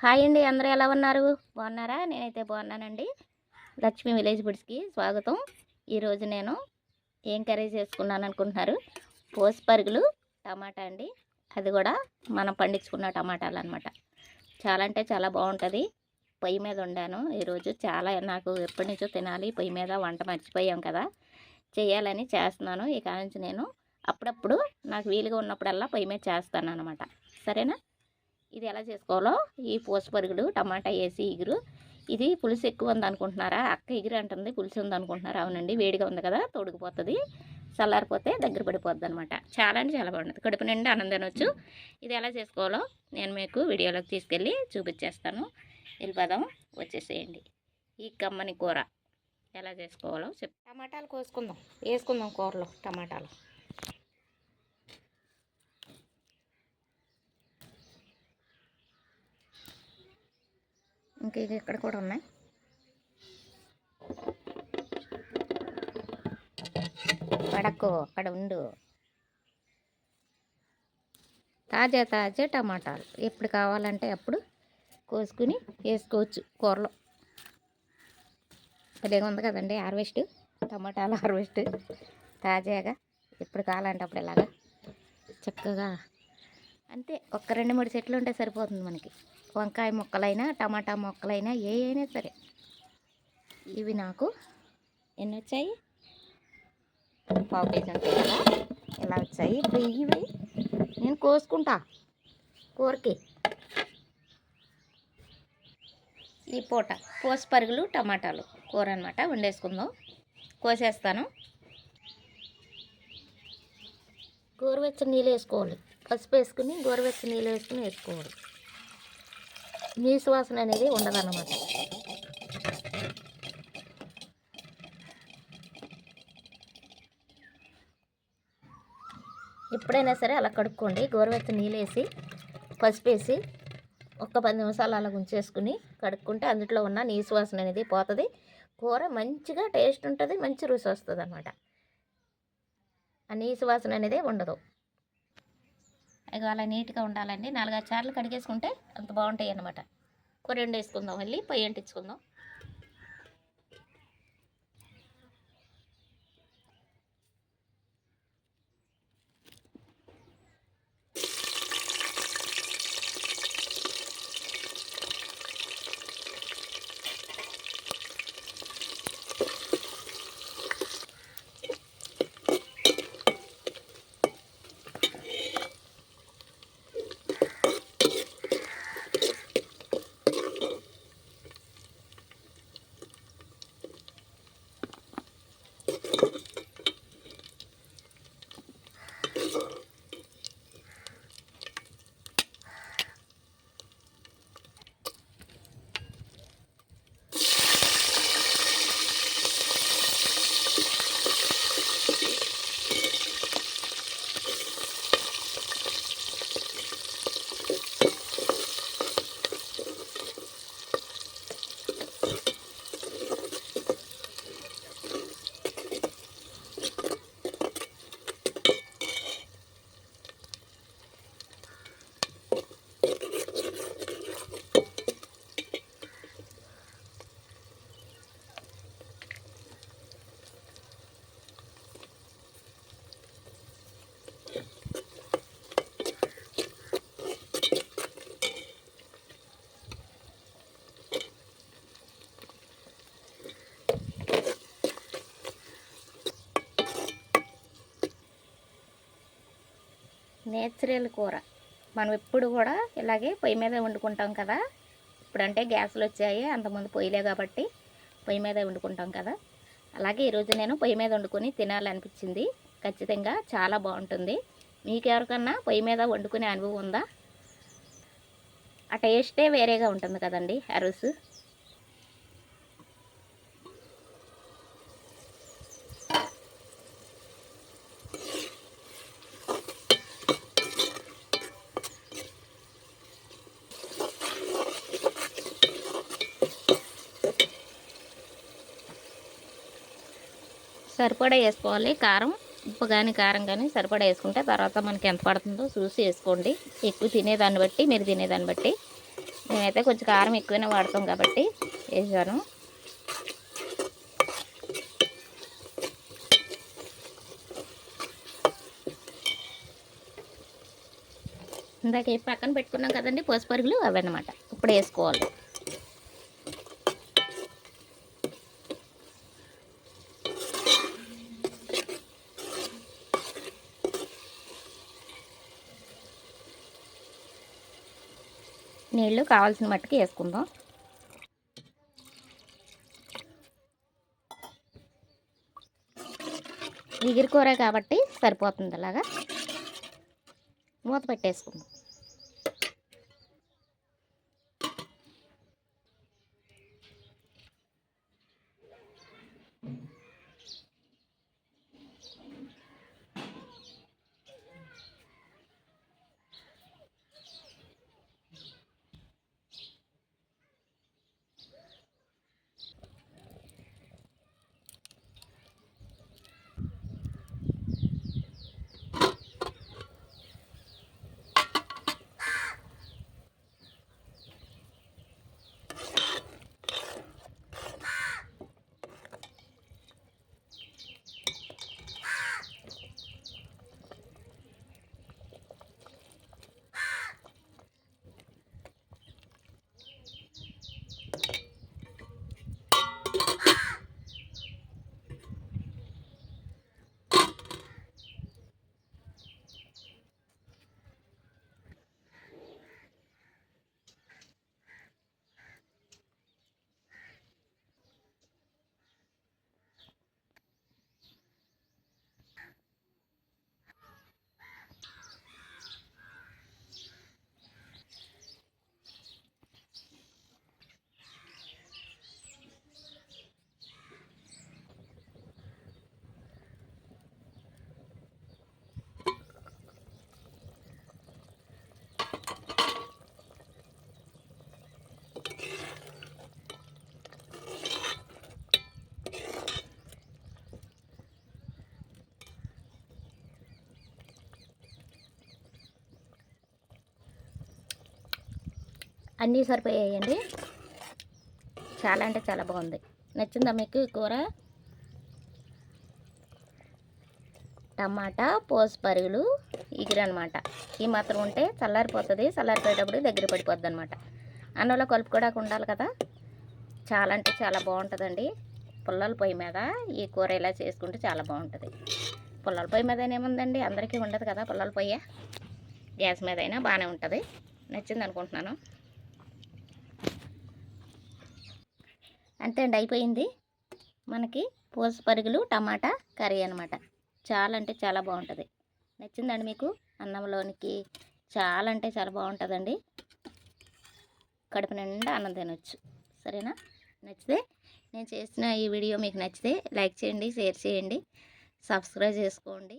Hi అండి, అందరూ ఎలా ఉన్నారు? బాగున్నారా? నేనైతే బాగున్నానండి. లక్ష్మీ విలేజ్ ఫుడ్స్కి స్వాగతం. ఈరోజు నేను ఏం కర్రీ చేసుకున్నాను అనుకుంటున్నారు? పోసపరుగులు టమాటా అండి. అది కూడా మనం పండించుకున్న టమాటాలు అనమాట. చాలా అంటే చాలా బాగుంటుంది. పొయ్యి మీద వండాను ఈరోజు. చాలా నాకు ఎప్పటి నుంచో తినాలి, పొయ్యి మీద వంట మర్చిపోయాం కదా, చేయాలని చేస్తున్నాను. ఇక నుంచి నేను అప్పుడప్పుడు నాకు వీలుగా ఉన్నప్పుడల్లా పొయ్యి మీద చేస్తాను అనమాట. సరేనా? ఇది ఎలా చేసుకోవాలో, ఈ పోసపరుగులు టమాటా వేసి ఇగురు. ఇది పులుసు ఎక్కువ ఉంది అనుకుంటున్నారా? అక్క ఇగురు అంటుంది, పులుసు ఉంది అనుకుంటున్నారా? అవునండి, వేడిగా ఉంది కదా, తొడిగిపోతుంది. చల్లారిపోతే దగ్గర పడిపోద్ది అనమాట. చాలా అంటే చాలా బాగుంటుంది. కడుపు నిండా ఆనందం తినొచ్చు. ఇది ఎలా చేసుకోవాలో నేను మీకు వీడియోలోకి తీసుకెళ్ళి చూపించేస్తాను. వెళ్ళిపోదాం, వచ్చేసేయండి. ఈ కమ్మని కూర ఎలా చేసుకోవాలో టమాటాలు వేసుకుందాం కూరలో టమాటాలు. ఇంకా ఇక్కడ కూడా ఉన్నాయి. పడకు, అక్కడ ఉండు. తాజా టమాటాలు ఎప్పుడు కావాలంటే అప్పుడు కోసుకుని వేసుకోవచ్చు కూరలో. భలేగా ఉంది కదండి హార్వెస్ట్, టమాటాలు హార్వెస్ట్. తాజాగా ఎప్పుడు కావాలంటే అప్పుడు ఇలాగా చక్కగా అంతే. ఒక్క 2-3 చెట్లు ఉంటే సరిపోతుంది మనకి. వంకాయ మొక్కలైనా టమాటా మొక్కలైనా ఏ అయినా సరే. ఇవి నాకు ఎన్ని వచ్చాయి? 1/2 కేజీ ఉంటాయి కదా, ఇలా వచ్చాయి. ఇప్పుడు ఇవి నేను కోసుకుంటా కూరకి. ఈ పూట పోసపరుగులు టమాటాలు కూర అనమాట, వండేసుకుందాం. కోసేస్తాను. గోరువెచ్చని నీళ్ళు వేసుకోవాలి. పసుపు వేసుకుని గోరువెచ్చని నీళ్ళు వేసుకోవాలి. నీసు వాసన అనేది ఉండదన్నమాట. ఎప్పుడైనా సరే అలా కడుక్కోండి. గోరువెచ్చని నీళ్ళు వేసి పసుపు వేసి ఒక 10 నిమిషాలు అలా ఉంచేసుకుని కడుక్కుంటే అందులో ఉన్న నీసు వాసన అనేది పోతుంది. కూర మంచిగా టేస్ట్ ఉంటుంది, మంచి రుచి వస్తుంది అన్నమాట. ఆ నీసు వాసన అనేది ఉండదు. ఇక అలా నీట్గా ఉండాలండి. 4-5 సార్లు కడిగేసుకుంటే అంత బాగుంటాయి అన్నమాట. కూర వండేసుకుందాం, వెళ్ళి పొయ్యి అంటించుకుందాం. నేచురల్ కూర మనం ఎప్పుడు కూడా ఇలాగే పొయ్యి మీద వండుకుంటాం కదా. ఇప్పుడంటే గ్యాసులు వచ్చాయి, అంతకుముందు పొయ్యిలే కాబట్టి పొయ్యి మీద వండుకుంటాం కదా. అలాగే ఈరోజు నేను పొయ్యి మీద వండుకొని తినాలనిపించింది. ఖచ్చితంగా చాలా బాగుంటుంది. మీకు ఎవరికన్నా పొయ్యి మీద వండుకునే అనుభవం ఉందా? ఆ టేస్టే వేరేగా ఉంటుంది కదండి ఆ రుచి. సరిపడా వేసుకోవాలి కారం. ఉప్పు కానీ కారం కానీ సరిపడా వేసుకుంటే తర్వాత మనకి ఎంత పడుతుందో చూసి వేసుకోండి. ఎక్కువ తినేదాన్ని బట్టి, మీరు తినేదాన్ని బట్టి నేనైతే కొంచెం కారం ఎక్కువనే వాడతాం కాబట్టి వేసాను. ఇందాక పక్కన పెట్టుకున్నాం కదండి పసుపరుగులు, అవన్నమాట ఇప్పుడు వేసుకోవాలి. నీళ్ళు కావాల్సిన మట్టుకు వేసుకుందాం. ఎగిరి కూర కాబట్టి సరిపోతుంది. అలాగా మూత పెట్టేసుకుందాం. అన్నీ సరిపోయాయండి. చాలా అంటే చాలా బాగుంది. నచ్చిందా మీకు కూర? టమాటా పరుగులు ఇగురనమాట. ఈ మాత్రం ఉంటే చల్లారిపోతుంది. చల్లారిపోయేటప్పుడు దగ్గర పడిపోద్ది అనమాట. అన్నంలో కలుపుకోవడానికి ఉండాలి కదా. చాలా అంటే చాలా బాగుంటుందండి. పుల్లల పొయ్యి మీద ఈ కూర ఇలా చేసుకుంటే చాలా బాగుంటుంది. పుల్లల పొయ్యి మీద ఏముందండి, అందరికీ ఉండదు కదా పుల్లల పొయ్యి. గ్యాస్ మీద అయినా బాగానే ఉంటుంది. నచ్చింది అనుకుంటున్నాను. అంతే అండి, అయిపోయింది మనకి పరుగులు టమాటా కర్రీ అనమాట. చాలా అంటే చాలా బాగుంటుంది. నచ్చిందండి మీకు? అన్నంలోనికి చాలా అంటే చాలా బాగుంటుందండి. కడుపు నిండా అన్నం తినొచ్చు. సరేనా? నచ్చితే, నేను చేసిన ఈ వీడియో మీకు నచ్చితే లైక్ చేయండి, షేర్ చేయండి, సబ్స్క్రైబ్ చేసుకోండి.